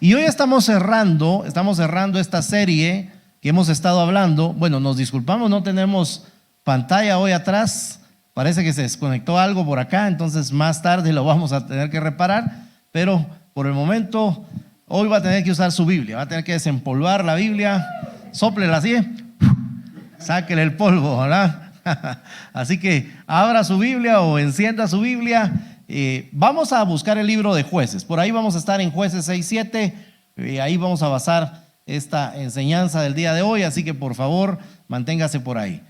Y hoy estamos cerrando esta serie que hemos estado hablando. Bueno, nos disculpamos, no tenemos pantalla hoy atrás. Parece que se desconectó algo por acá, entonces más tarde lo vamos a tener que reparar. Pero por el momento, hoy va a tener que usar su Biblia, va a tener que desempolvar la Biblia, sóplela así, sáquele el polvo, ¿verdad? Así que abra su Biblia o encienda su Biblia. Vamos a buscar el libro de Jueces. Por ahí vamos a estar en Jueces 6-7. Ahí vamos a basar esta enseñanza del día de hoy. Así que por favor, manténgase por ahí.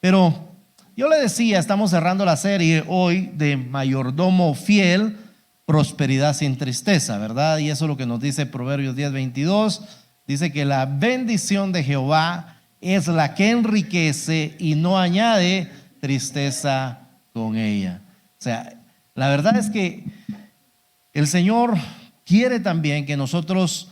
Pero yo le decía, estamos cerrando la serie hoy de mayordomo fiel, prosperidad sin tristeza, ¿verdad? Y eso es lo que nos dice Proverbios 10:22. Dice que la bendición de Jehová es la que enriquece y no añade tristeza con ella. O sea, la verdad es que el Señor quiere también que nosotros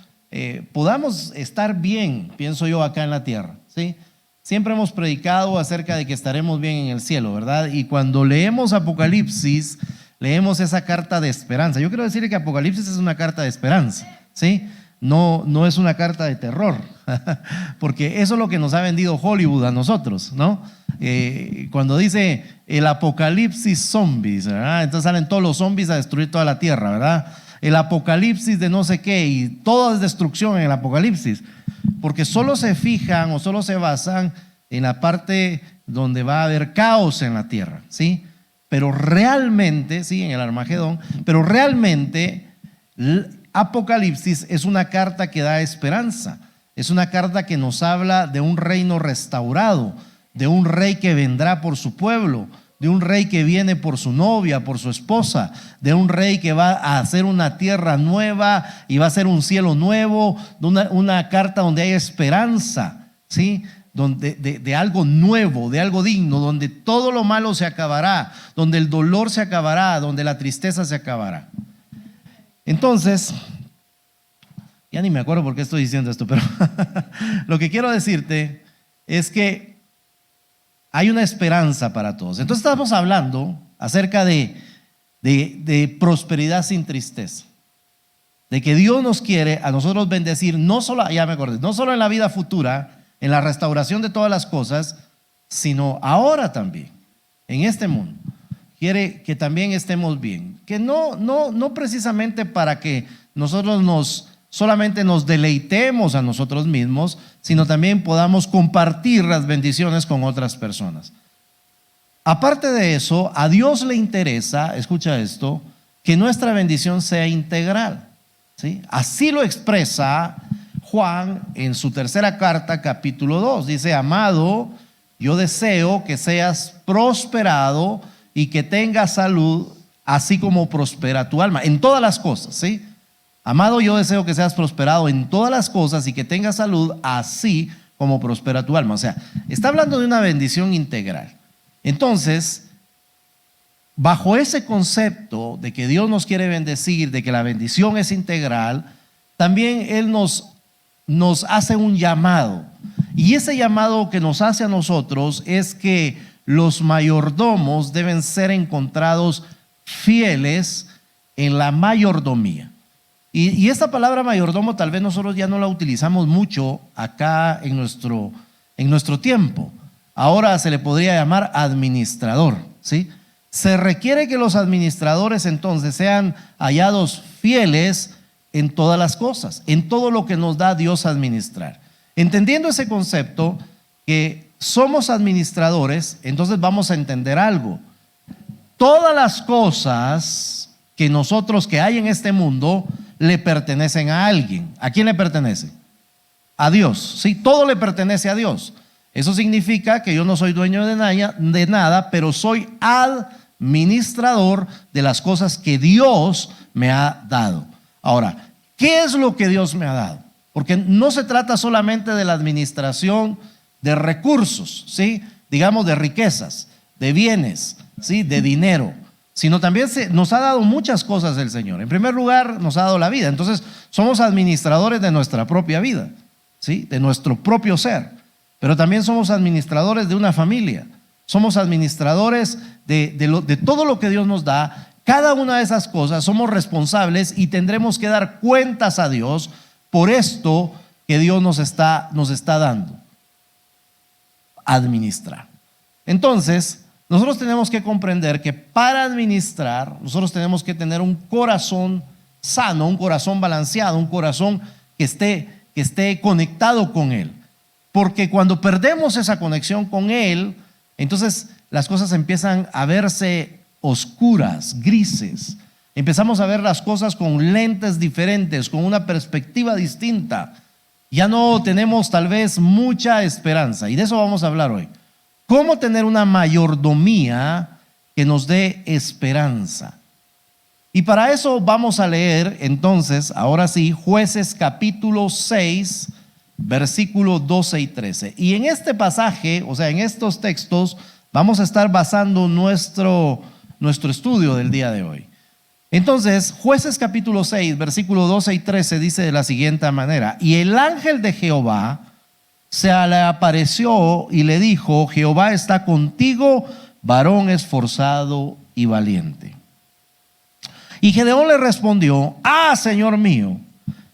podamos estar bien, pienso yo, acá en la tierra, ¿sí? Siempre hemos predicado acerca de que estaremos bien en el cielo, ¿verdad? Y cuando leemos Apocalipsis, leemos esa carta de esperanza. Yo quiero decirle que Apocalipsis es una carta de esperanza, ¿sí? No es una carta de terror, porque eso es lo que nos ha vendido Hollywood a nosotros, ¿no? Cuando dice el apocalipsis zombies, ¿verdad? Entonces salen todos los zombies a destruir toda la tierra, ¿verdad? El apocalipsis de no sé qué, y todo es destrucción en el apocalipsis, porque solo se fijan o solo se basan en la parte donde va a haber caos en la tierra, ¿sí? Pero realmente, sí, en el Armagedón, pero realmente Apocalipsis es una carta que da esperanza, es una carta que nos habla de un reino restaurado, de un rey que vendrá por su pueblo, de un rey que viene por su novia, por su esposa, de un rey que va a hacer una tierra nueva y va a hacer un cielo nuevo, una carta donde hay esperanza, ¿sí? De algo nuevo, de algo digno, donde todo lo malo se acabará, donde el dolor se acabará, donde la tristeza se acabará. Entonces, ya ni me acuerdo por qué estoy diciendo esto, pero lo que quiero decirte es que hay una esperanza para todos. Entonces estamos hablando acerca de prosperidad sin tristeza, de que Dios nos quiere a nosotros bendecir, no solo, ya me acordé, no solo en la vida futura, en la restauración de todas las cosas, sino ahora también, en este mundo. Quiere que también estemos bien, que no precisamente para que nosotros solamente nos deleitemos a nosotros mismos, sino también podamos compartir las bendiciones con otras personas. Aparte de eso, a Dios le interesa, escucha esto, que nuestra bendición sea integral, ¿sí? Así lo expresa Juan en su tercera carta, capítulo 2. Dice: amado, yo deseo que seas prosperado y que tengas salud, así como prospera tu alma, en todas las cosas, ¿sí? Amado, yo deseo que seas prosperado en todas las cosas y que tengas salud, así como prospera tu alma. O sea, está hablando de una bendición integral. Entonces, bajo ese concepto de que Dios nos quiere bendecir, de que la bendición es integral, también Él nos hace un llamado. Y ese llamado que nos hace a nosotros es que los mayordomos deben ser encontrados fieles en la mayordomía. Y esta palabra mayordomo tal vez nosotros ya no la utilizamos mucho acá en nuestro tiempo. Ahora se le podría llamar administrador, ¿sí? Se requiere que los administradores entonces sean hallados fieles en todas las cosas, en todo lo que nos da Dios a administrar. Entendiendo ese concepto, que somos administradores, entonces vamos a entender algo. Todas las cosas que hay en este mundo le pertenecen a alguien. ¿A quién le pertenece? A Dios. Sí, todo le pertenece a Dios. Eso significa que yo no soy dueño de nada, pero soy administrador de las cosas que Dios me ha dado. Ahora, ¿qué es lo que Dios me ha dado? Porque no se trata solamente de la administración de recursos, ¿sí? Digamos, de riquezas, de bienes, ¿sí? De dinero, sino también nos ha dado muchas cosas el Señor. En primer lugar, nos ha dado la vida. Entonces, somos administradores de nuestra propia vida, ¿sí? De nuestro propio ser. Pero también somos administradores de una familia. Somos administradores de todo lo que Dios nos da. Cada una de esas cosas somos responsables y tendremos que dar cuentas a Dios por esto que Dios nos está dando. Administrar. Entonces, nosotros tenemos que comprender que para administrar, nosotros tenemos que tener un corazón sano, un corazón balanceado, un corazón que esté conectado con Él. Porque cuando perdemos esa conexión con Él, entonces las cosas empiezan a verse oscuras, grises. Empezamos a ver las cosas con lentes diferentes, con una perspectiva distinta. Ya no tenemos tal vez mucha esperanza, y de eso vamos a hablar hoy. ¿Cómo tener una mayordomía que nos dé esperanza? Y para eso vamos a leer entonces, ahora sí, Jueces capítulo 6, versículos 12 y 13. Y en este pasaje, o sea, en estos textos, vamos a estar basando nuestro estudio del día de hoy. Entonces, Jueces capítulo 6, versículos 12 y 13 dice de la siguiente manera: y el ángel de Jehová se le apareció y le dijo: Jehová está contigo, varón esforzado y valiente. Y Gedeón le respondió: Señor mío,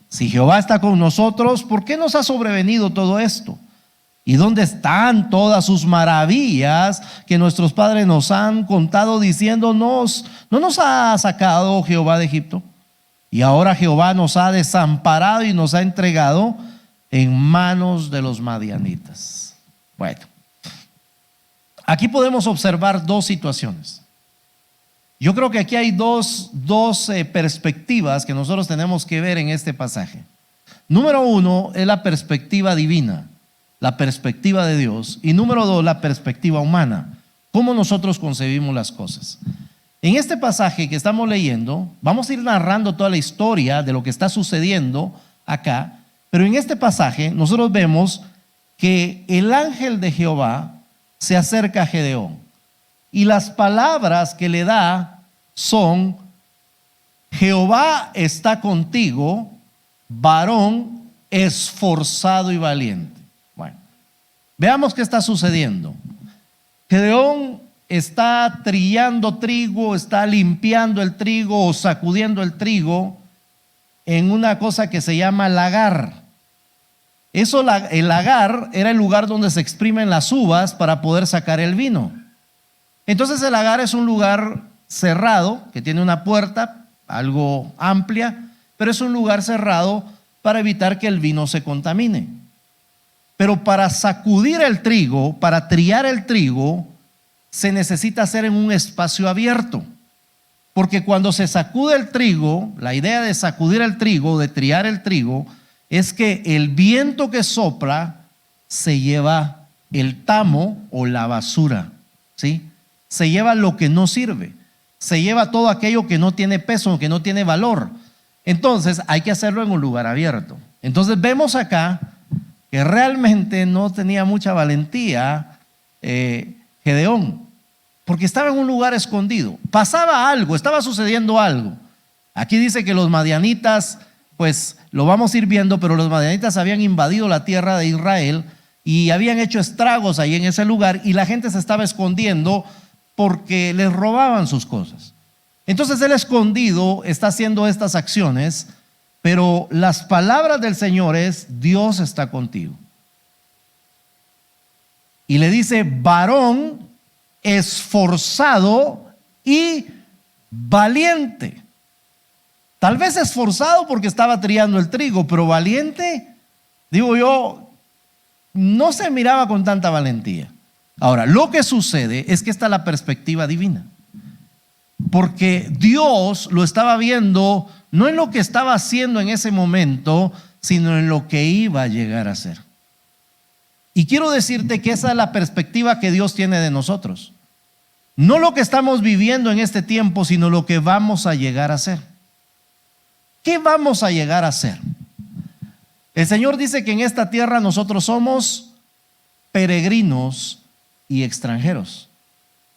si Jehová está con nosotros, ¿por qué nos ha sobrevenido todo esto? ¿Y dónde están todas sus maravillas que nuestros padres nos han contado diciéndonos: ¿no nos ha sacado Jehová de Egipto? Y ahora Jehová nos ha desamparado y nos ha entregado en manos de los madianitas. Bueno, aquí podemos observar dos situaciones. Yo creo que aquí hay dos perspectivas que nosotros tenemos que ver en este pasaje. Número uno es la perspectiva divina, la perspectiva de Dios, y número dos, la perspectiva humana, cómo nosotros concebimos las cosas. En este pasaje que estamos leyendo, vamos a ir narrando toda la historia de lo que está sucediendo acá, pero en este pasaje nosotros vemos que el ángel de Jehová se acerca a Gedeón, y las palabras que le da son: Jehová está contigo, varón esforzado y valiente. Bueno, veamos qué está sucediendo. Gedeón está trillando trigo, está limpiando el trigo o sacudiendo el trigo en una cosa que se llama lagar. El lagar era el lugar donde se exprimen las uvas para poder sacar el vino. Entonces el lagar es un lugar cerrado que tiene una puerta algo amplia, pero es un lugar cerrado para evitar que el vino se contamine. Pero para sacudir el trigo, para trillar el trigo, se necesita hacer en un espacio abierto. Porque cuando se sacude el trigo, la idea de sacudir el trigo, de trillar el trigo, es que el viento que sopla se lleva el tamo o la basura, ¿sí? Se lleva lo que no sirve, se lleva todo aquello que no tiene peso, que no tiene valor. Entonces hay que hacerlo en un lugar abierto. Entonces vemos acá que realmente no tenía mucha valentía Gedeón, porque estaba en un lugar escondido. Pasaba algo, estaba sucediendo algo. Aquí dice que los madianitas, pues lo vamos a ir viendo, pero los madianitas habían invadido la tierra de Israel y habían hecho estragos ahí en ese lugar, y la gente se estaba escondiendo porque les robaban sus cosas. Entonces el escondido está haciendo estas acciones, pero las palabras del Señor es: Dios está contigo. Y le dice: varón esforzado y valiente. Tal vez esforzado porque estaba trillando el trigo, pero valiente, digo yo, no se miraba con tanta valentía. Ahora, lo que sucede es que esta es la perspectiva divina, porque Dios lo estaba viendo no en lo que estaba haciendo en ese momento, sino en lo que iba a llegar a ser. Y quiero decirte que esa es la perspectiva que Dios tiene de nosotros. No lo que estamos viviendo en este tiempo, sino lo que vamos a llegar a ser. ¿Qué vamos a llegar a ser? El Señor dice que en esta tierra nosotros somos peregrinos y extranjeros.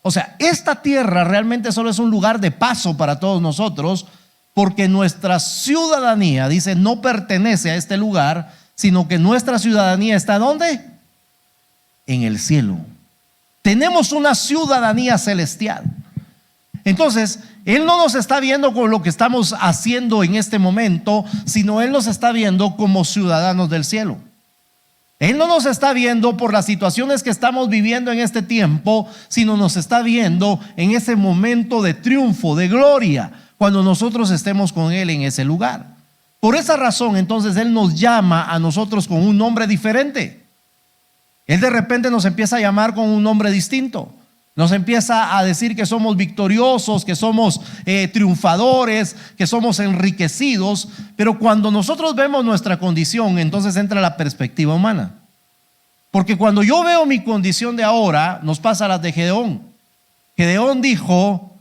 O sea, esta tierra realmente solo es un lugar de paso para todos nosotros, porque nuestra ciudadanía, dice, no pertenece a este lugar, sino que nuestra ciudadanía está ¿dónde? En el cielo. Tenemos una ciudadanía celestial. Entonces, Él no nos está viendo con lo que estamos haciendo en este momento, sino Él nos está viendo como ciudadanos del cielo. Él no nos está viendo por las situaciones que estamos viviendo en este tiempo, sino nos está viendo en ese momento de triunfo, de gloria, cuando nosotros estemos con Él en ese lugar. Por esa razón, entonces, Él nos llama a nosotros con un nombre diferente. Él de repente nos empieza a llamar con un nombre distinto. Nos empieza a decir que somos victoriosos, que somos triunfadores, que somos enriquecidos. Pero cuando nosotros vemos nuestra condición, entonces entra la perspectiva humana. Porque cuando yo veo mi condición de ahora, nos pasa a las de Gedeón. Gedeón dijo: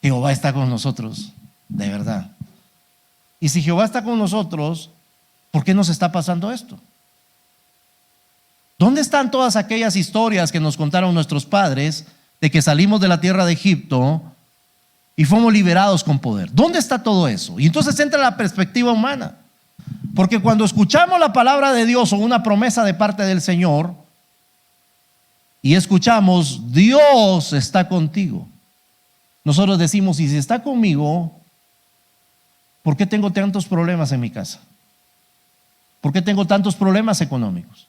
Jehová está con nosotros, de verdad. Y si Jehová está con nosotros, ¿por qué nos está pasando esto? ¿Dónde están todas aquellas historias que nos contaron nuestros padres de que salimos de la tierra de Egipto y fuimos liberados con poder? ¿Dónde está todo eso? Y entonces entra la perspectiva humana. Porque cuando escuchamos la palabra de Dios o una promesa de parte del Señor y escuchamos: Dios está contigo, nosotros decimos: y si está conmigo, ¿por qué tengo tantos problemas en mi casa? ¿Por qué tengo tantos problemas económicos?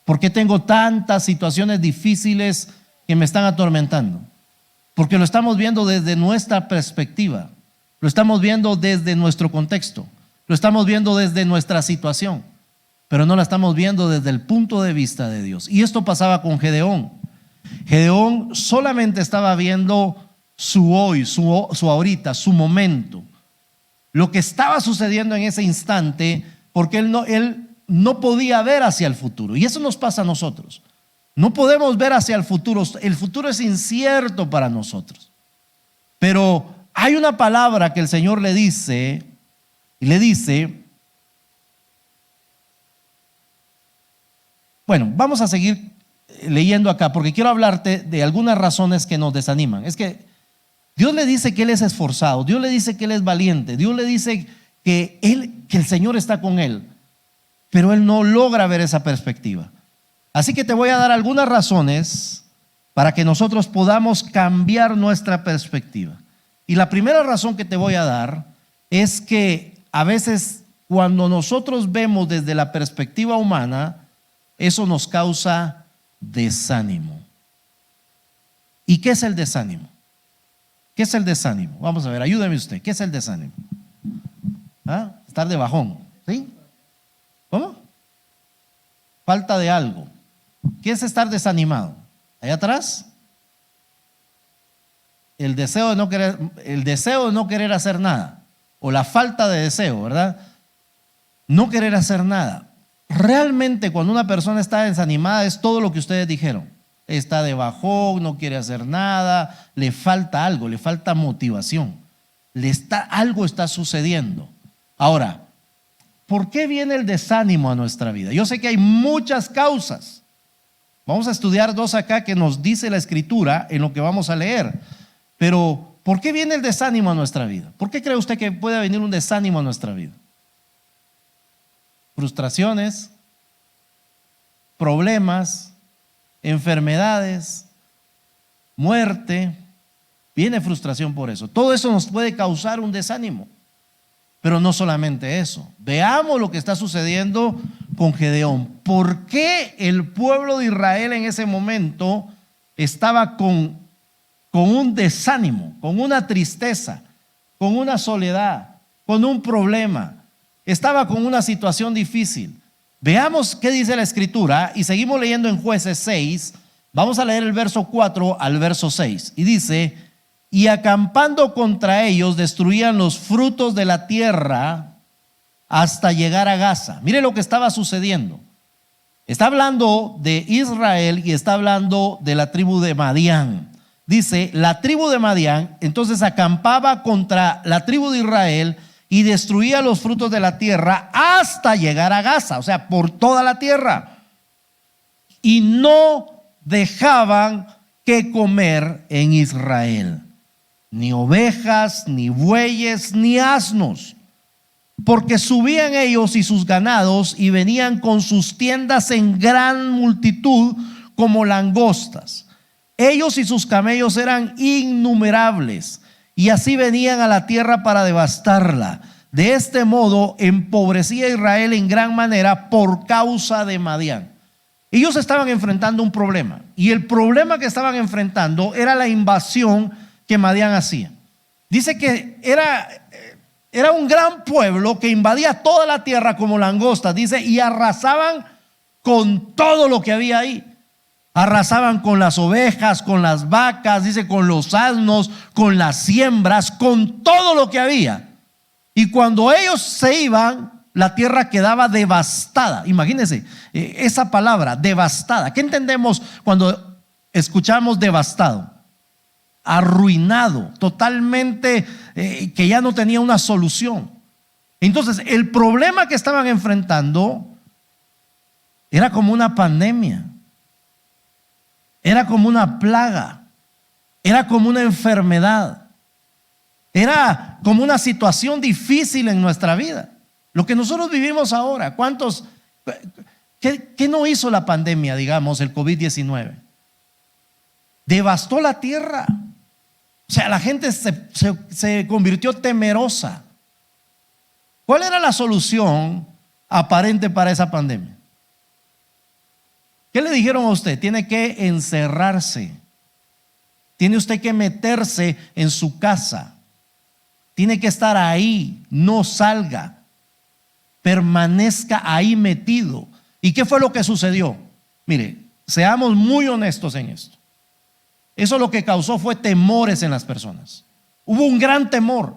¿Por qué tengo tantas situaciones difíciles que me están atormentando? Porque lo estamos viendo desde nuestra perspectiva, lo estamos viendo desde nuestro contexto, lo estamos viendo desde nuestra situación, pero no la estamos viendo desde el punto de vista de Dios. Y esto pasaba con Gedeón. Gedeón solamente estaba viendo su hoy, su ahorita, su momento, lo que estaba sucediendo en ese instante, porque él no podía ver hacia el futuro. Y eso nos pasa a nosotros. No podemos ver hacia el futuro. El futuro es incierto para nosotros. Pero hay una palabra que el Señor le dice, y le dice, bueno, vamos a seguir leyendo acá, porque quiero hablarte de algunas razones que nos desaniman. Es que Dios le dice que Él es esforzado, Dios le dice que Él es valiente, Dios le dice que el Señor está con él, pero él no logra ver esa perspectiva. Así que te voy a dar algunas razones para que nosotros podamos cambiar nuestra perspectiva. Y la primera razón que te voy a dar es que a veces cuando nosotros vemos desde la perspectiva humana, eso nos causa desánimo. ¿Y qué es el desánimo? ¿Qué es el desánimo? Vamos a ver, ayúdeme usted. ¿Qué es el desánimo? ¿Ah? Estar de bajón, ¿sí? ¿Cómo? Falta de algo. ¿Qué es estar desanimado? Allá atrás, el deseo de no querer hacer nada, o la falta de deseo, ¿verdad? No querer hacer nada. Realmente cuando una persona está desanimada es todo lo que ustedes dijeron. Está de bajón, no quiere hacer nada, le falta algo, le falta motivación. Algo está sucediendo. Ahora, ¿por qué viene el desánimo a nuestra vida? Yo sé que hay muchas causas. Vamos a estudiar dos acá que nos dice la Escritura en lo que vamos a leer. Pero, ¿por qué viene el desánimo a nuestra vida? ¿Por qué cree usted que puede venir un desánimo a nuestra vida? Frustraciones, problemas, enfermedades, muerte. Viene frustración por eso. Todo eso nos puede causar un desánimo. Pero no solamente eso. Veamos lo que está sucediendo con Gedeón. ¿Por qué el pueblo de Israel en ese momento estaba con un desánimo, con una tristeza, con una soledad, con un problema? Estaba con una situación difícil. Veamos qué dice la Escritura y seguimos leyendo en Jueces 6. Vamos a leer el verso 4 al verso 6. Y dice: y acampando contra ellos destruían los frutos de la tierra hasta llegar a Gaza. Mire lo que estaba sucediendo. Está hablando de Israel y está hablando de la tribu de Madián. Dice, la tribu de Madián entonces acampaba contra la tribu de Israel y destruía los frutos de la tierra hasta llegar a Gaza, o sea, por toda la tierra. Y no dejaban que comer en Israel, ni ovejas, ni bueyes, ni asnos, porque subían ellos y sus ganados y venían con sus tiendas en gran multitud como langostas. Ellos y sus camellos eran innumerables, y así venían a la tierra para devastarla. De este modo empobrecía a Israel en gran manera por causa de Madián. Ellos estaban enfrentando un problema, y el problema que estaban enfrentando era la invasión que Madián hacía. Dice que era un gran pueblo que invadía toda la tierra como langostas, dice, y arrasaban con todo lo que había ahí. Arrasaban con las ovejas, con las vacas, dice, con los asnos, con las siembras, con todo lo que había. Y cuando ellos se iban, la tierra quedaba devastada. Imagínense esa palabra, devastada. ¿Qué entendemos cuando escuchamos devastado? Arruinado, totalmente, que ya no tenía una solución. Entonces, el problema que estaban enfrentando era como una pandemia, era como una plaga, era como una enfermedad, era como una situación difícil en nuestra vida. Lo que nosotros vivimos ahora, ¿qué no hizo la pandemia, digamos, el COVID-19? Devastó la tierra. O sea, la gente se convirtió temerosa. ¿Cuál era la solución aparente para esa pandemia? ¿Qué le dijeron a usted? Tiene que encerrarse. Tiene usted que meterse en su casa. Tiene que estar ahí, no salga. Permanezca ahí metido. ¿Y qué fue lo que sucedió? Mire, seamos muy honestos en esto. Eso lo que causó fue temores en las personas. Hubo un gran temor.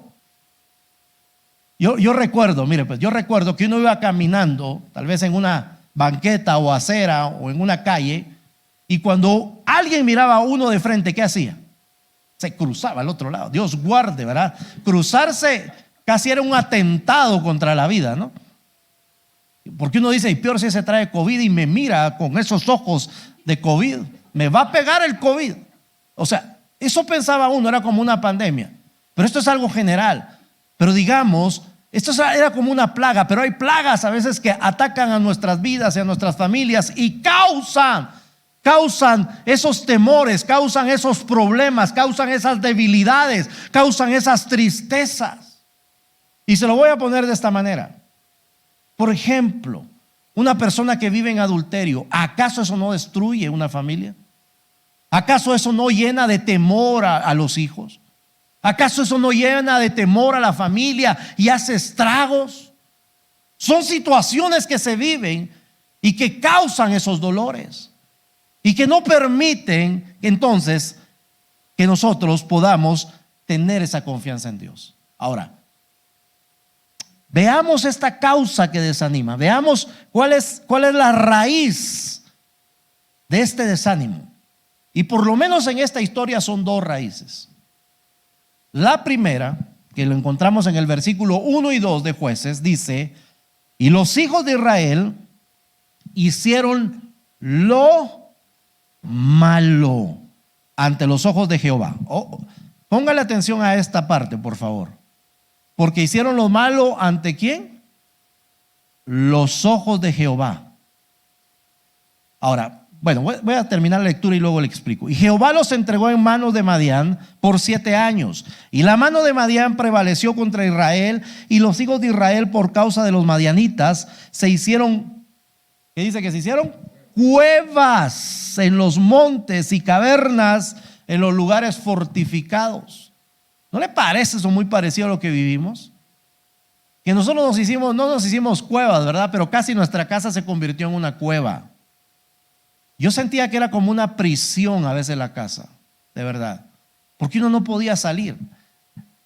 Yo recuerdo, mire, pues yo recuerdo que uno iba caminando, tal vez en una banqueta o acera o en una calle, y cuando alguien miraba a uno de frente, ¿qué hacía? Se cruzaba al otro lado. Dios guarde, ¿verdad? Cruzarse casi era un atentado contra la vida, ¿no? Porque uno dice, y peor si ese trae COVID y me mira con esos ojos de COVID, me va a pegar el COVID. O sea, eso pensaba uno, era como una pandemia. Pero esto es algo general. Pero digamos, esto era como una plaga, pero hay plagas a veces que atacan a nuestras vidas y a nuestras familias y causan esos temores, causan esos problemas, causan esas debilidades, causan esas tristezas. Y se lo voy a poner de esta manera. Por ejemplo, una persona que vive en adulterio, ¿acaso eso no destruye una familia? ¿Acaso eso no llena de temor a los hijos? ¿Acaso eso no llena de temor a la familia y hace estragos? Son situaciones que se viven y que causan esos dolores y que no permiten entonces que nosotros podamos tener esa confianza en Dios. Ahora, veamos esta causa que desanima. Veamos cuál es la raíz de este desánimo. Y por lo menos en esta historia son dos raíces. La primera, que lo encontramos en el versículo 1 y 2 de Jueces, dice: y los hijos de Israel hicieron lo malo ante los ojos de Jehová. Póngale atención a esta parte, por favor. Porque hicieron lo malo ante ¿quién? Los ojos de Jehová. Ahora, bueno, voy a terminar la lectura y luego le explico. Y Jehová los entregó en manos de Madián por 7 años. Y la mano de Madián prevaleció contra Israel, y los hijos de Israel, por causa de los madianitas, se hicieron, ¿qué dice que se hicieron? Cuevas en los montes y cavernas en los lugares fortificados. ¿No le parece eso muy parecido a lo que vivimos? Que nosotros no nos hicimos cuevas, ¿verdad? Pero casi nuestra casa se convirtió en una cueva. Yo sentía que era como una prisión a veces la casa, de verdad, porque uno no podía salir.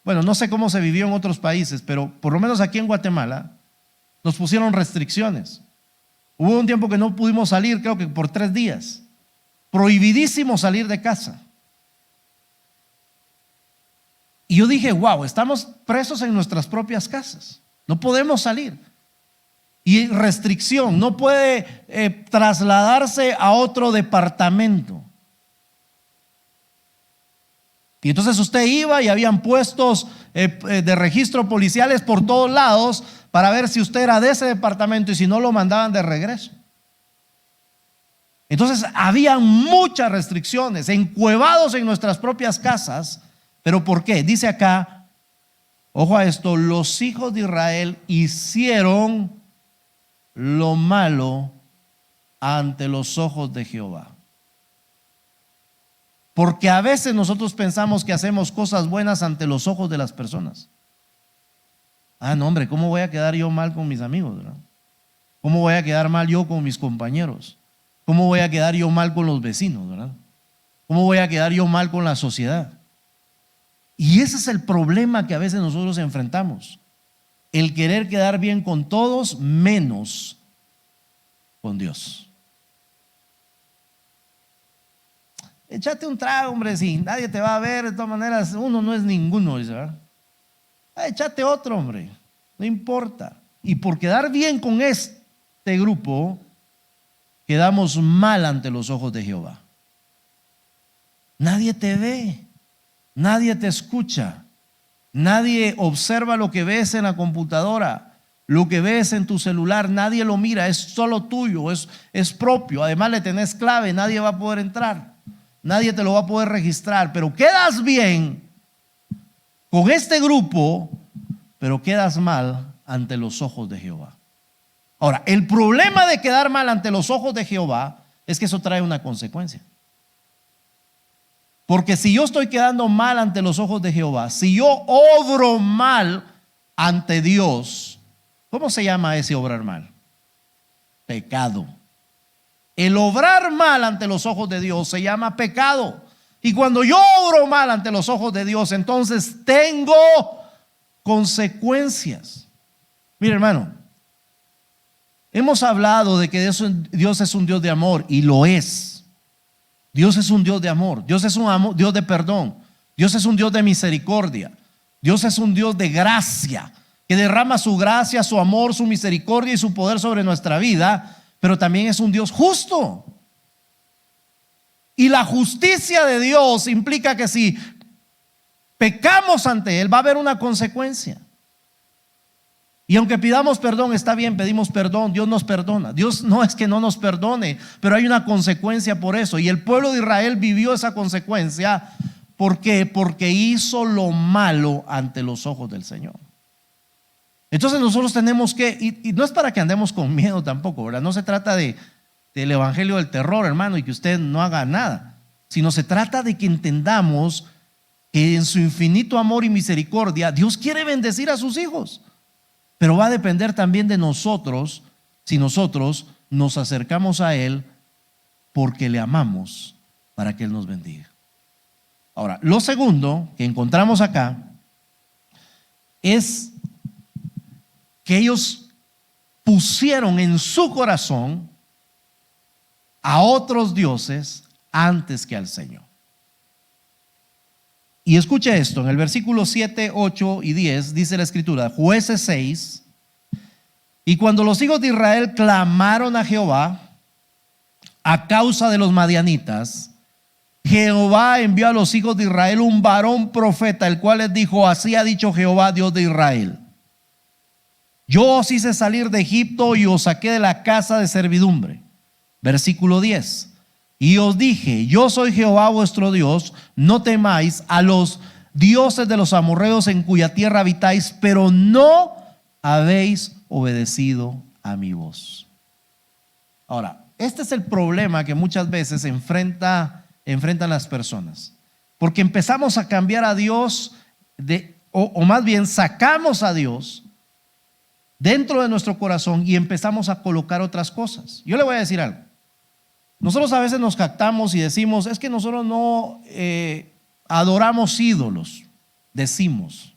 Bueno, no sé cómo se vivió en otros países, pero por lo menos aquí en Guatemala nos pusieron restricciones. Hubo un tiempo que no pudimos salir, creo que por 3 días. Prohibidísimo salir de casa. Y yo dije, wow, estamos presos en nuestras propias casas. No podemos salir. Y restricción, no puede trasladarse a otro departamento. Y entonces usted iba y habían puestos de registro policiales por todos lados para ver si usted era de ese departamento, y si no, lo mandaban de regreso. Entonces había muchas restricciones, encuevados en nuestras propias casas, ¿Pero por qué? Dice acá, ojo a esto, los hijos de Israel hicieron lo malo ante los ojos de Jehová. Porque a veces nosotros pensamos que hacemos cosas buenas ante los ojos de las personas. No, hombre, ¿cómo voy a quedar yo mal con mis amigos, verdad? ¿Cómo voy a quedar mal yo con mis compañeros? ¿Cómo voy a quedar yo mal con los vecinos, verdad? ¿Cómo voy a quedar yo mal con la sociedad? Y ese es el problema que a veces nosotros enfrentamos. El querer quedar bien con todos menos con Dios. Échate un trago, hombre, si nadie te va a ver, de todas maneras, uno no es ninguno, dice, ¿verdad? Échate otro, hombre, no importa. Y por quedar bien con este grupo, quedamos mal ante los ojos de Jehová. Nadie te ve, nadie te escucha, nadie observa lo que ves en la computadora, lo que ves en tu celular, nadie lo mira, es solo tuyo, es propio. Además le tenés clave, nadie va a poder entrar. Nadie te lo va a poder registrar, pero quedas bien con este grupo, pero quedas mal ante los ojos de Jehová. Ahora, el problema de quedar mal ante los ojos de Jehová es que eso trae una consecuencia. Porque si yo estoy quedando mal ante los ojos de Jehová, si yo obro mal ante Dios, ¿cómo se llama ese obrar mal? Pecado. El obrar mal ante los ojos de Dios se llama pecado. Y cuando yo obro mal ante los ojos de Dios, entonces tengo consecuencias. Mire, hermano, hemos hablado de que Dios es un Dios de amor, y lo es. Dios es un Dios de amor. Dios es un Dios de perdón. Dios es un Dios de misericordia. Dios es un Dios de gracia, que derrama su gracia, su amor, su misericordia y su poder sobre nuestra vida. Pero también es un Dios justo. Y la justicia de Dios implica que si pecamos ante Él, va a haber una consecuencia. Y aunque pidamos perdón, está bien, pedimos perdón, Dios nos perdona. Dios no es que no nos perdone, pero hay una consecuencia por eso. Y el pueblo de Israel vivió esa consecuencia. ¿Por qué? Porque hizo lo malo ante los ojos del Señor. Entonces nosotros tenemos que, y no es para que andemos con miedo tampoco, ¿verdad? No se trata del evangelio del terror, hermano, y que usted no haga nada, sino se trata de que entendamos que en su infinito amor y misericordia Dios quiere bendecir a sus hijos, pero va a depender también de nosotros, si nosotros nos acercamos a Él porque le amamos, para que Él nos bendiga. Ahora, lo segundo que encontramos acá es que ellos pusieron en su corazón a otros dioses antes que al Señor. Y escuche esto, en el versículo 7, 8 y 10 dice la escritura, Jueces 6, y cuando los hijos de Israel clamaron a Jehová a causa de los madianitas, Jehová envió a los hijos de Israel un varón profeta, el cual les dijo, así ha dicho Jehová, Dios de Israel. Yo os hice salir de Egipto y os saqué de la casa de servidumbre. Versículo 10. Y os dije, yo soy Jehová vuestro Dios, no temáis a los dioses de los amorreos en cuya tierra habitáis, pero no habéis obedecido a mi voz. Ahora, este es el problema que muchas veces enfrentan las personas. Porque empezamos a cambiar a Dios, o más bien sacamos a Dios dentro de nuestro corazón y empezamos a colocar otras cosas. Yo le voy a decir algo. Nosotros a veces nos jactamos y decimos, es que nosotros no adoramos ídolos, decimos,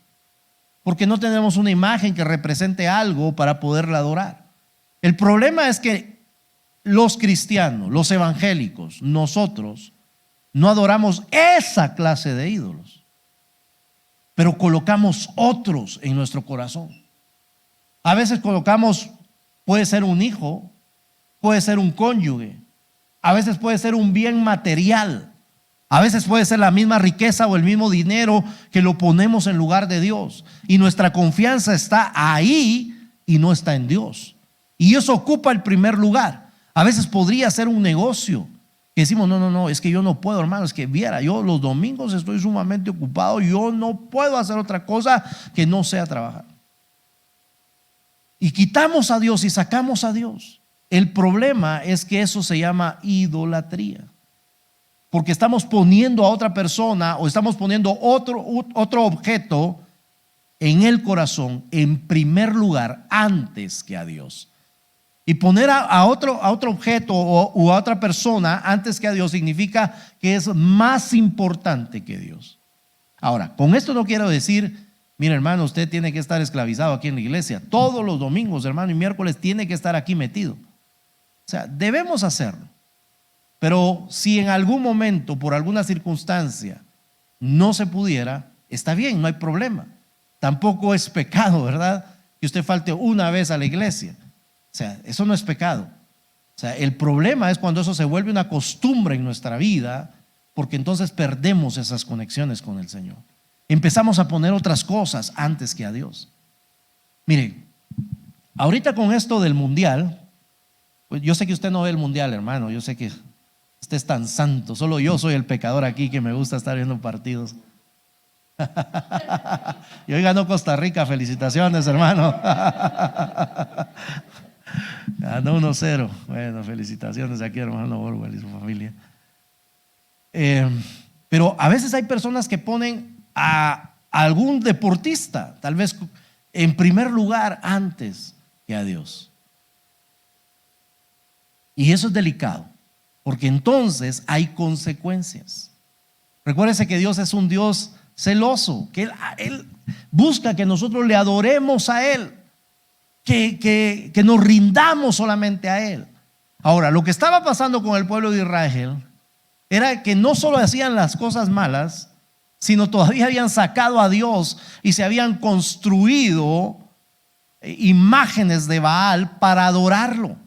porque no tenemos una imagen que represente algo para poderla adorar. El problema es que los cristianos, los evangélicos, nosotros no adoramos esa clase de ídolos, pero colocamos otros en nuestro corazón. A veces colocamos, puede ser un hijo, puede ser un cónyuge, a veces puede ser un bien material, a veces puede ser la misma riqueza o el mismo dinero que lo ponemos en lugar de Dios. Y nuestra confianza está ahí y no está en Dios. Y eso ocupa el primer lugar. A veces podría ser un negocio Que decimos, no, no, no, es que yo no puedo, hermano, es que viera, yo los domingos estoy sumamente ocupado, yo no puedo hacer otra cosa que no sea trabajar. Y quitamos a Dios y sacamos a Dios. El problema es que eso se llama idolatría. Porque estamos poniendo a otra persona o estamos poniendo otro objeto en el corazón en primer lugar antes que a Dios. Y poner a otro objeto o a otra persona antes que a Dios significa que es más importante que Dios. Ahora, con esto no quiero decir, mire hermano, usted tiene que estar esclavizado aquí en la iglesia. Todos los domingos, hermano, y miércoles tiene que estar aquí metido. O sea, debemos hacerlo. Pero si en algún momento, por alguna circunstancia, no se pudiera, está bien, no hay problema. Tampoco es pecado, ¿verdad? Que usted falte una vez a la iglesia. O sea, eso no es pecado. O sea, el problema es cuando eso se vuelve una costumbre en nuestra vida, porque entonces perdemos esas conexiones con el Señor. Empezamos a poner otras cosas antes que a Dios. Mire, ahorita con esto del mundial, pues yo sé que usted no ve el mundial, hermano. Yo sé que usted es tan santo. Solo yo soy el pecador aquí que me gusta estar viendo partidos. Y hoy ganó Costa Rica. Felicitaciones, hermano. Ganó 1-0. Bueno, felicitaciones aquí, hermano Orwell y su familia. Pero a veces hay personas que ponen a algún deportista, tal vez en primer lugar antes que a Dios. Y eso es delicado, porque entonces hay consecuencias. Recuérdese que Dios es un Dios celoso, que Él busca que nosotros le adoremos a Él, que nos rindamos solamente a Él. Ahora, lo que estaba pasando con el pueblo de Israel era que no solo hacían las cosas malas, sino todavía habían sacado a Dios y se habían construido imágenes de Baal para adorarlo,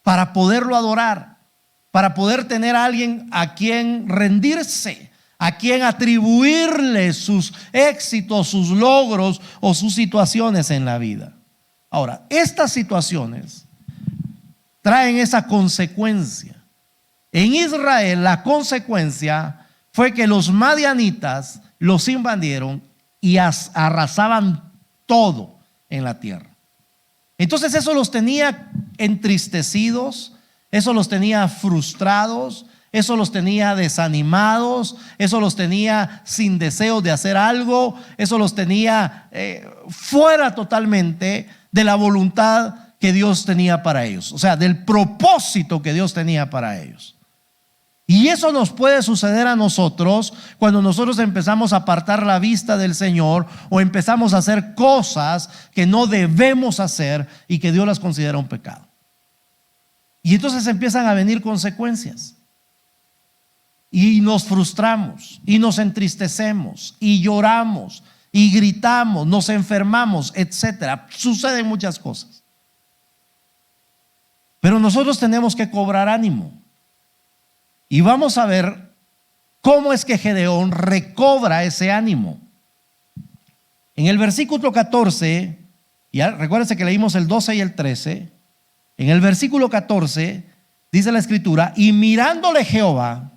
para poderlo adorar, para poder tener a alguien a quien rendirse, a quien atribuirle sus éxitos, sus logros o sus situaciones en la vida. Ahora, estas situaciones traen esa consecuencia. En Israel la consecuencia fue que los madianitas los invadieron y arrasaban todo en la tierra. Entonces eso los tenía entristecidos, eso los tenía frustrados, eso los tenía desanimados, eso los tenía sin deseo de hacer algo, eso los tenía fuera totalmente de la voluntad que Dios tenía para ellos, o sea, del propósito que Dios tenía para ellos. Y eso nos puede suceder a nosotros cuando nosotros empezamos a apartar la vista del Señor o empezamos a hacer cosas que no debemos hacer y que Dios las considera un pecado. Y entonces empiezan a venir consecuencias. Y nos frustramos y nos entristecemos y lloramos y gritamos, nos enfermamos, etcétera. Suceden muchas cosas. Pero nosotros tenemos que cobrar ánimo. Y vamos a ver cómo es que Gedeón recobra ese ánimo. En el versículo 14, ya recuérdense que leímos el 12 y el 13. En el versículo 14 dice la escritura: y mirándole Jehová,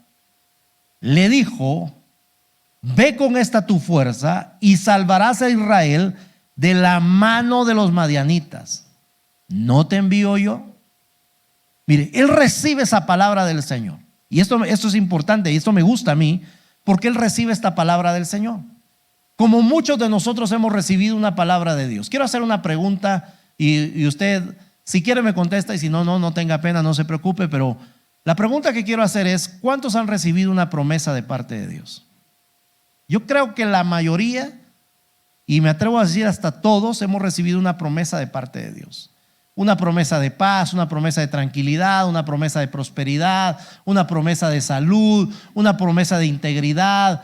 le dijo: ve con esta tu fuerza y salvarás a Israel de la mano de los madianitas. ¿No te envío yo? Mire, él recibe esa palabra del Señor. Y esto es importante y esto me gusta a mí, porque él recibe esta palabra del Señor. Como muchos de nosotros hemos recibido una palabra de Dios. Quiero hacer una pregunta y usted, si quiere, me contesta, y si no, no tenga pena, no se preocupe. Pero la pregunta que quiero hacer es: ¿cuántos han recibido una promesa de parte de Dios? Yo creo que la mayoría, y me atrevo a decir hasta todos, hemos recibido una promesa de parte de Dios. Una promesa de paz, una promesa de tranquilidad, una promesa de prosperidad, una promesa de salud, una promesa de integridad.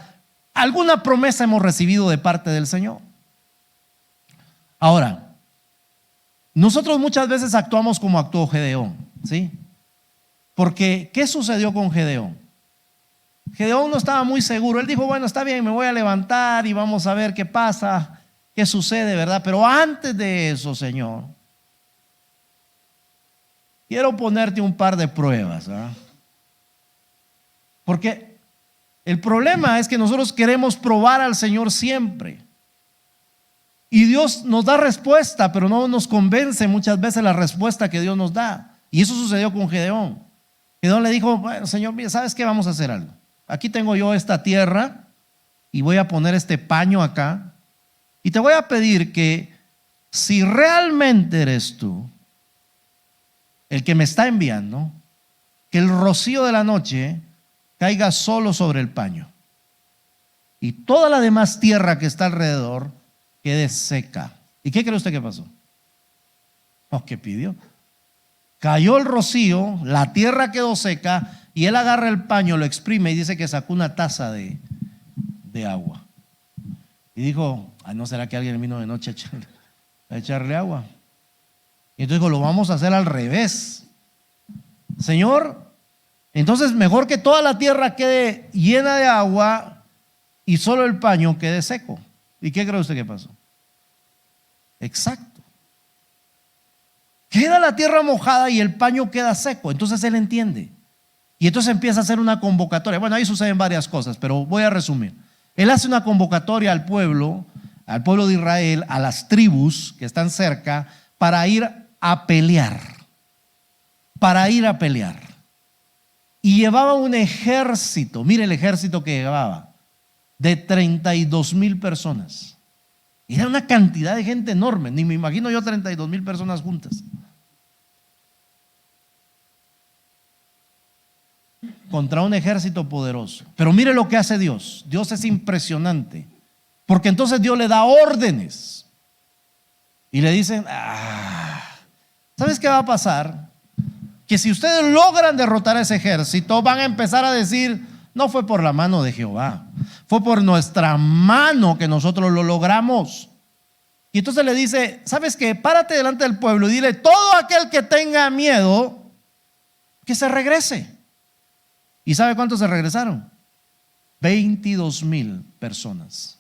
Alguna promesa hemos recibido de parte del Señor. Ahora, nosotros muchas veces actuamos como actuó Gedeón, ¿sí? Porque, ¿qué sucedió con Gedeón? Gedeón no estaba muy seguro. Él dijo: bueno, está bien, me voy a levantar y vamos a ver qué pasa, qué sucede, ¿verdad? Pero antes de eso, Señor, quiero ponerte un par de pruebas, ¿verdad? Porque el problema es que nosotros queremos probar al Señor siempre. Y Dios nos da respuesta, pero no nos convence muchas veces la respuesta que Dios nos da. Y eso sucedió con Gedeón. Gedeón le dijo, bueno, Señor, mira, ¿sabes qué? Vamos a hacer algo. Aquí tengo yo esta tierra y voy a poner este paño acá. Y te voy a pedir que si realmente eres tú el que me está enviando, que el rocío de la noche caiga solo sobre el paño. Y toda la demás tierra que está alrededor quede seca. ¿Y qué cree usted que pasó? ¿Qué pidió? Cayó el rocío, la tierra quedó seca y él agarra el paño, lo exprime y dice que sacó una taza de agua. Y dijo, ¿no será que alguien vino de noche a echarle agua? Y entonces dijo, lo vamos a hacer al revés. Señor, entonces mejor que toda la tierra quede llena de agua y solo el paño quede seco. ¿Y qué cree usted que pasó? Exacto. Queda la tierra mojada y el paño queda seco. Entonces él entiende. Y entonces empieza a hacer una convocatoria. Bueno, ahí suceden varias cosas, pero voy a resumir. Él hace una convocatoria al pueblo de Israel, a las tribus que están cerca, para ir a pelear. Para ir a pelear. Y llevaba un ejército. Mire el ejército que llevaba. De 32,000 personas. Era una cantidad de gente enorme. Ni me imagino yo 32,000 personas juntas. Contra un ejército poderoso. Pero mire lo que hace Dios. Dios es impresionante. Porque entonces Dios le da órdenes. Y le dicen, ¿sabes qué va a pasar? Que si ustedes logran derrotar a ese ejército, van a empezar a decir, no fue por la mano de Jehová, fue por nuestra mano que nosotros lo logramos. Y entonces le dice, ¿sabes qué? Párate delante del pueblo y dile, todo aquel que tenga miedo, que se regrese. ¿Y sabe cuántos se regresaron? 22,000 personas.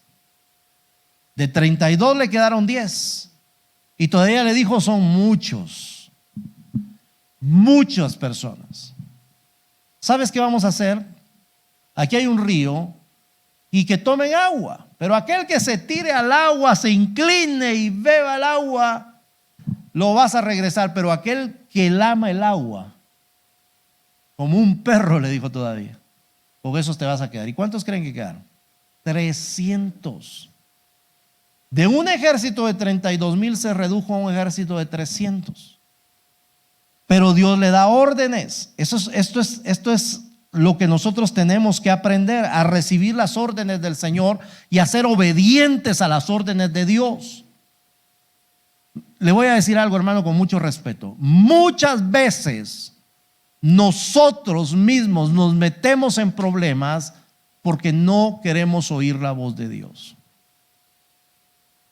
De 32 le quedaron 10. Y todavía le dijo, son muchos. Muchas personas. ¿Sabes qué vamos a hacer? Aquí hay un río y que tomen agua. Pero aquel que se tire al agua, se incline y beba el agua, lo vas a regresar. Pero aquel que lama el agua, como un perro, le dijo todavía, con esos te vas a quedar. ¿Y cuántos creen que quedaron? 300. De un ejército de 32,000 se redujo a un ejército de 300. Pero Dios le da órdenes. Esto es lo que nosotros tenemos que aprender, a recibir las órdenes del Señor y a ser obedientes a las órdenes de Dios. Le voy a decir algo, hermano, con mucho respeto. Muchas veces nosotros mismos nos metemos en problemas porque no queremos oír la voz de Dios.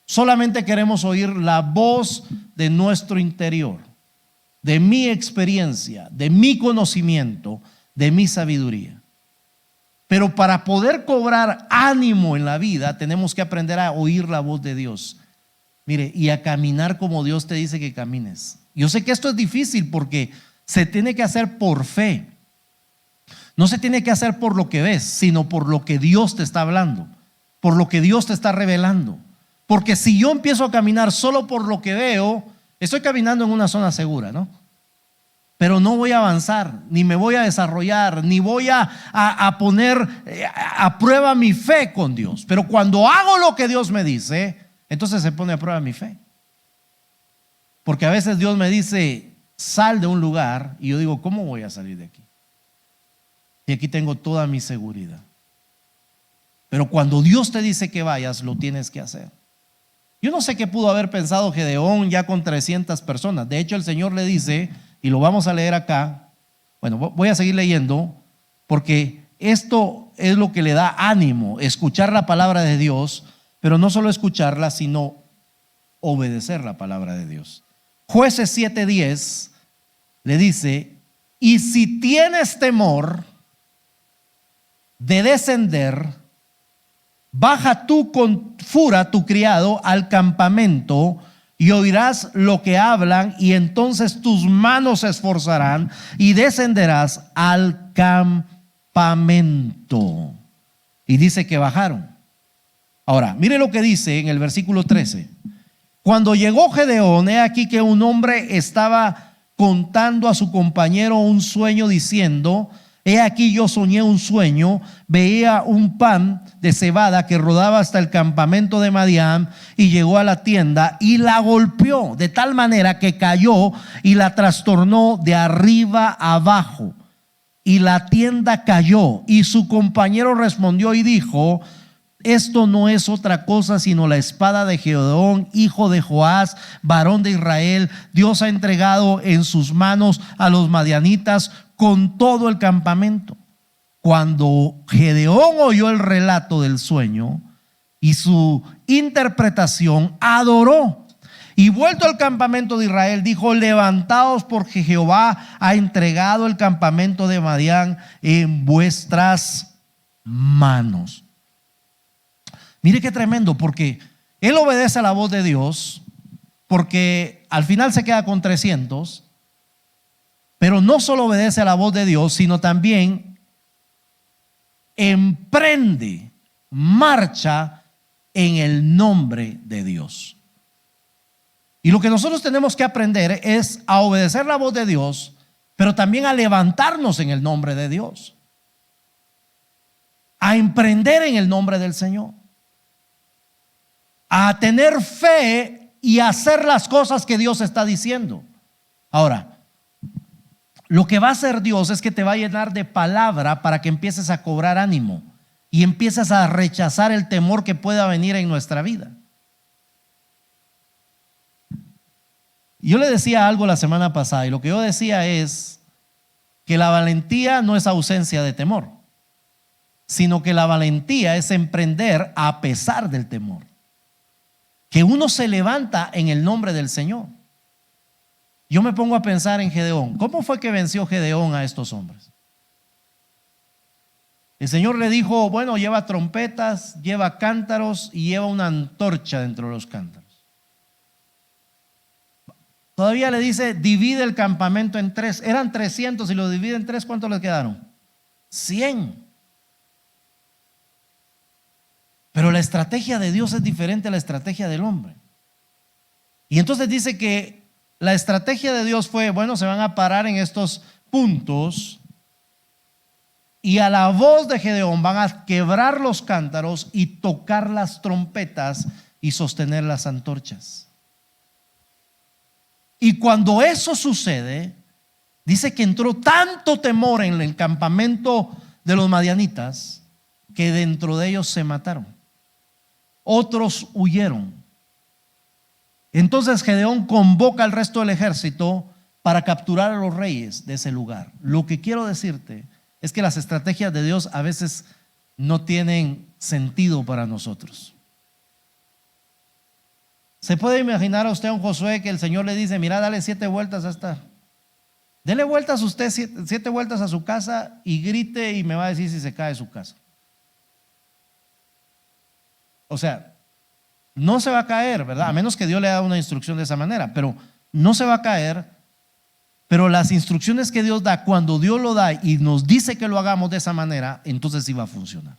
Solamente queremos oír la voz de nuestro interior, de mi experiencia, de mi conocimiento, de mi sabiduría. Pero para poder cobrar ánimo en la vida, tenemos que aprender a oír la voz de Dios. Mire, y a caminar como Dios te dice que camines. Yo sé que esto es difícil porque se tiene que hacer por fe. No se tiene que hacer por lo que ves, sino por lo que Dios te está hablando, por lo que Dios te está revelando. Porque si yo empiezo a caminar solo por lo que veo, estoy caminando en una zona segura, ¿no? Pero no voy a avanzar, ni me voy a desarrollar, ni voy a poner a prueba mi fe con Dios. Pero cuando hago lo que Dios me dice, entonces se pone a prueba mi fe. Porque a veces Dios me dice, sal de un lugar, y yo digo, ¿cómo voy a salir de aquí? Y aquí tengo toda mi seguridad. Pero cuando Dios te dice que vayas, lo tienes que hacer. Yo no sé qué pudo haber pensado Gedeón ya con 300 personas. De hecho, el Señor le dice, y lo vamos a leer acá. Bueno, voy a seguir leyendo, porque esto es lo que le da ánimo, escuchar la palabra de Dios, pero no solo escucharla, sino obedecer la palabra de Dios. Jueces 7:10 le dice, y si tienes temor de descender, baja tú con Fura, tu criado, al campamento y oirás lo que hablan, y entonces tus manos se esforzarán y descenderás al campamento. campamento. Y dice que bajaron. Ahora, mire lo que dice en el versículo 13. Cuando llegó Gedeón, he aquí que un hombre estaba contando a su compañero un sueño diciendo: he aquí yo soñé un sueño, veía un pan de cebada que rodaba hasta el campamento de Madián y llegó a la tienda y la golpeó de tal manera que cayó y la trastornó de arriba a abajo. Y la tienda cayó y su compañero respondió y dijo: esto no es otra cosa sino la espada de Gedeón, hijo de Joás, varón de Israel. Dios ha entregado en sus manos a los madianitas con todo el campamento. Cuando Gedeón oyó el relato del sueño y su interpretación, adoró. Y vuelto al campamento de Israel, dijo: levantaos, porque Jehová ha entregado el campamento de Madián en vuestras manos. Mire qué tremendo, porque él obedece a la voz de Dios, porque al final se queda con 300, pero no solo obedece a la voz de Dios, sino también emprende marcha en el nombre de Dios. Y lo que nosotros tenemos que aprender es a obedecer la voz de Dios, pero también a levantarnos en el nombre de Dios, a emprender en el nombre del Señor, a tener fe y hacer las cosas que Dios está diciendo. Ahora, lo que va a hacer Dios es que te va a llenar de palabra para que empieces a cobrar ánimo y empieces a rechazar el temor que pueda venir en nuestra vida. Yo le decía algo la semana pasada, y lo que yo decía es que la valentía no es ausencia de temor, sino que la valentía es emprender a pesar del temor. Que uno se levanta en el nombre del Señor. Yo me pongo a pensar en Gedeón. ¿Cómo fue que venció Gedeón a estos hombres? El Señor le dijo: bueno, lleva trompetas, lleva cántaros y lleva una antorcha dentro de los cántaros. Todavía le dice: divide el campamento en 3. Eran 300 y lo divide en 3. ¿Cuántos les quedaron? 100. Pero la estrategia de Dios es diferente a la estrategia del hombre. Y entonces dice que la estrategia de Dios fue: bueno, se van a parar en estos puntos y a la voz de Gedeón van a quebrar los cántaros y tocar las trompetas y sostener las antorchas. Y cuando eso sucede, dice que entró tanto temor en el campamento de los madianitas que dentro de ellos se mataron. Otros huyeron. Entonces Gedeón convoca al resto del ejército para capturar a los reyes de ese lugar. Lo que quiero decirte es que las estrategias de Dios a veces no tienen sentido para nosotros. ¿Se puede imaginar a usted a un Josué que el Señor le dice: mira, dale 7 vueltas hasta... Dele vueltas a usted, 7 vueltas a su casa y grite y me va a decir si se cae su casa? O sea, no se va a caer, ¿verdad? A menos que Dios le haga una instrucción de esa manera, pero no se va a caer. Pero las instrucciones que Dios da, cuando Dios lo da y nos dice que lo hagamos de esa manera, entonces sí va a funcionar.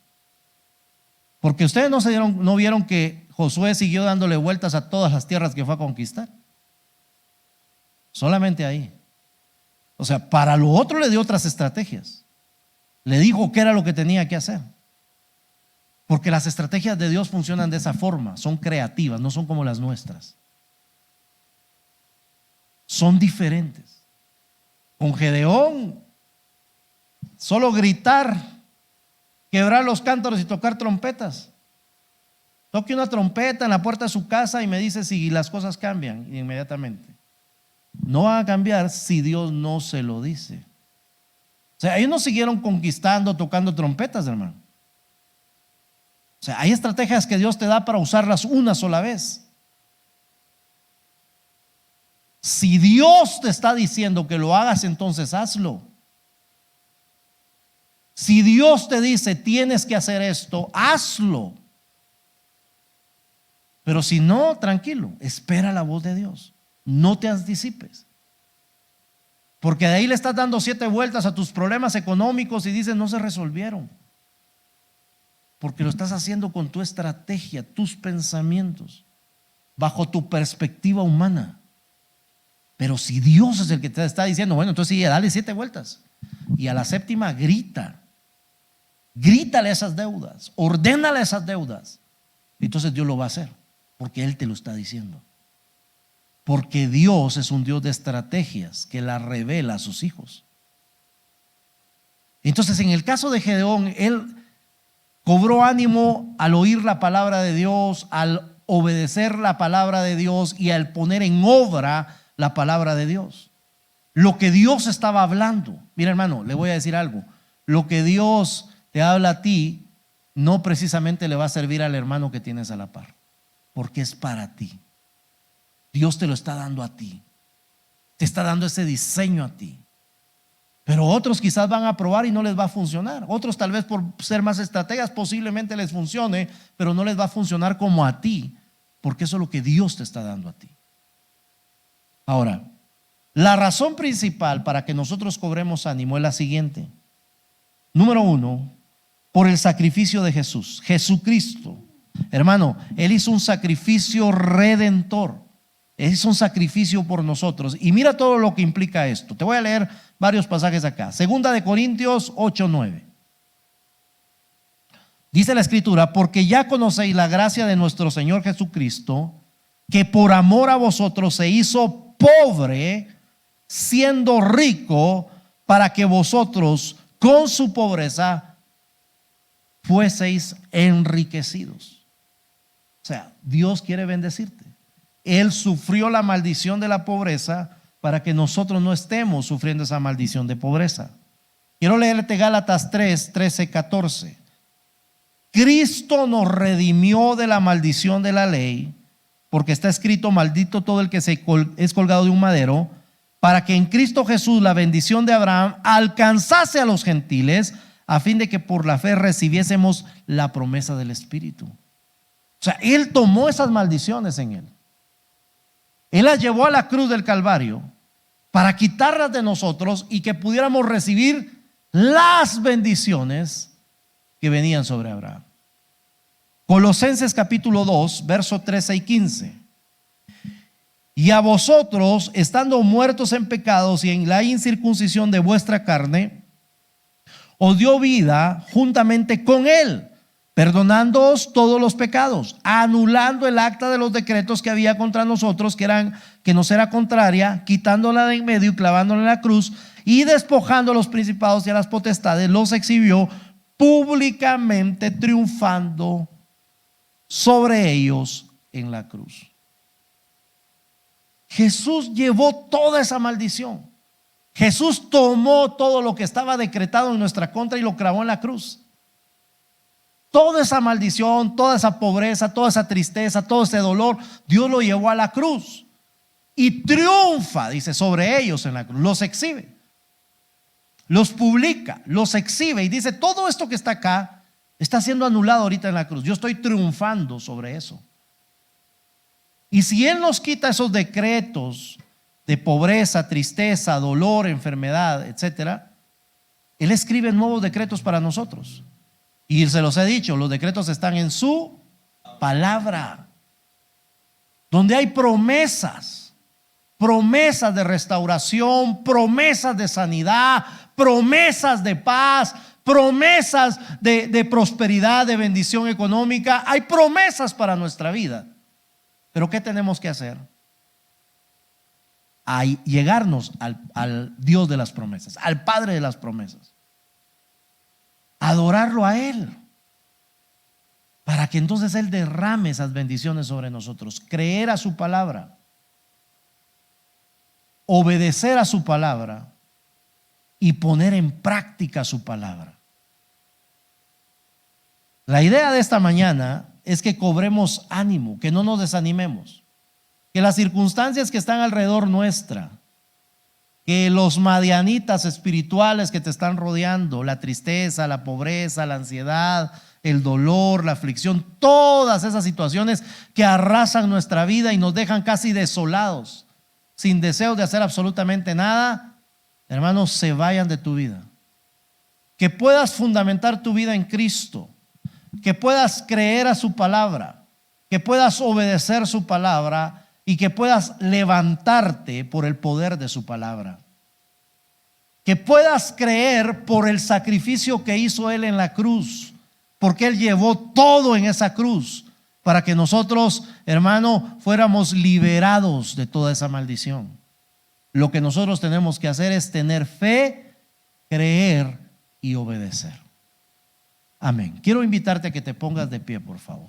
Porque ustedes no vieron que Josué siguió dándole vueltas a todas las tierras que fue a conquistar. Solamente ahí. O sea, para lo otro le dio otras estrategias. Le dijo qué era lo que tenía que hacer. Porque las estrategias de Dios funcionan de esa forma, son creativas, no son como las nuestras. Son diferentes. Con Gedeón, solo gritar, quebrar los cántaros y tocar trompetas. Toque una trompeta en la puerta de su casa y me dice si las cosas cambian inmediatamente. No van a cambiar si Dios no se lo dice. O sea, ellos no siguieron conquistando, tocando trompetas, hermano. O sea, hay estrategias que Dios te da para usarlas una sola vez. Si Dios te está diciendo que lo hagas, entonces hazlo. Si Dios te dice tienes que hacer esto, hazlo. Pero si no, tranquilo, espera la voz de Dios. No te anticipes. Porque de ahí le estás dando 7 vueltas a tus problemas económicos y dices no se resolvieron. Porque lo estás haciendo con tu estrategia, tus pensamientos, bajo tu perspectiva humana. Pero si Dios es el que te está diciendo, bueno, entonces sí, dale 7 vueltas. Y a la 7ª grítale esas deudas, ordénale esas deudas. Entonces Dios lo va a hacer, porque Él te lo está diciendo. Porque Dios es un Dios de estrategias que las revela a sus hijos. Entonces, en el caso de Gedeón, él cobró ánimo al oír la palabra de Dios, al obedecer la palabra de Dios y al poner en obra la palabra de Dios. Lo que Dios estaba hablando. Mira, hermano, le voy a decir algo. Lo que Dios te habla a ti no precisamente le va a servir al hermano que tienes a la par, porque es para ti. Dios te lo está dando a ti. Te está dando ese diseño a ti. Pero otros quizás van a probar y no les va a funcionar. Otros tal vez por ser más estrategas posiblemente les funcione, pero no les va a funcionar como a ti, porque eso es lo que Dios te está dando a ti. Ahora, la razón principal para que nosotros cobremos ánimo es la siguiente. Número 1, por el sacrificio de Jesús. Jesucristo, hermano, Él hizo un sacrificio redentor. Es un sacrificio por nosotros. Y mira todo lo que implica esto. Te voy a leer varios pasajes acá. 2 Corintios 8:9. Dice la escritura: porque ya conocéis la gracia de nuestro Señor Jesucristo, que por amor a vosotros se hizo pobre, siendo rico, para que vosotros con su pobreza fueseis enriquecidos. O sea, Dios quiere bendecirte. Él sufrió la maldición de la pobreza para que nosotros no estemos sufriendo esa maldición de pobreza. Quiero leerte Gálatas 3:13-14. Cristo nos redimió de la maldición de la ley, porque está escrito: maldito todo el que es colgado de un madero, para que en Cristo Jesús la bendición de Abraham alcanzase a los gentiles, a fin de que por la fe recibiésemos la promesa del Espíritu. O sea, Él tomó esas maldiciones en Él. Él las llevó a la cruz del Calvario para quitarlas de nosotros y que pudiéramos recibir las bendiciones que venían sobre Abraham. Colosenses capítulo 2, versos 13 y 15. Y a vosotros, estando muertos en pecados y en la incircuncisión de vuestra carne, os dio vida juntamente con Él, perdonándoos todos los pecados, anulando el acta de los decretos que había contra nosotros, que nos era contraria, quitándola de en medio y clavándola en la cruz, y despojando a los principados y a las potestades, los exhibió públicamente, triunfando sobre ellos en la cruz. Jesús llevó toda esa maldición. Jesús tomó todo lo que estaba decretado en nuestra contra y lo clavó en la cruz. Toda esa maldición, toda esa pobreza, toda esa tristeza, todo ese dolor, Dios lo llevó a la cruz y triunfa, dice, sobre ellos en la cruz. Los exhibe, los publica, los exhibe y dice: todo esto que está acá está siendo anulado ahorita en la cruz. Yo estoy triunfando sobre eso. Y si Él nos quita esos decretos de pobreza, tristeza, dolor, enfermedad, etcétera, Él escribe nuevos decretos para nosotros. Y se los he dicho, los decretos están en su palabra, donde hay promesas de restauración, promesas de sanidad, promesas de paz, promesas de prosperidad, de bendición económica. Hay promesas para nuestra vida. Pero ¿qué tenemos que hacer? A llegarnos al Dios de las promesas, al Padre de las promesas. Adorarlo a Él, para que entonces Él derrame esas bendiciones sobre nosotros. Creer a su palabra, obedecer a su palabra y poner en práctica su palabra. La idea de esta mañana es que cobremos ánimo, que no nos desanimemos, que las circunstancias que están alrededor nuestra, que los madianitas espirituales que te están rodeando, la tristeza, la pobreza, la ansiedad, el dolor, la aflicción, todas esas situaciones que arrasan nuestra vida y nos dejan casi desolados, sin deseo de hacer absolutamente nada, hermanos, se vayan de tu vida. Que puedas fundamentar tu vida en Cristo, que puedas creer a su palabra, que puedas obedecer su palabra y que puedas levantarte por el poder de su palabra. Que puedas creer por el sacrificio que hizo Él en la cruz, porque Él llevó todo en esa cruz para que nosotros, hermano, fuéramos liberados de toda esa maldición. Lo que nosotros tenemos que hacer es tener fe, creer y obedecer. Amén. Quiero invitarte a que te pongas de pie, por favor.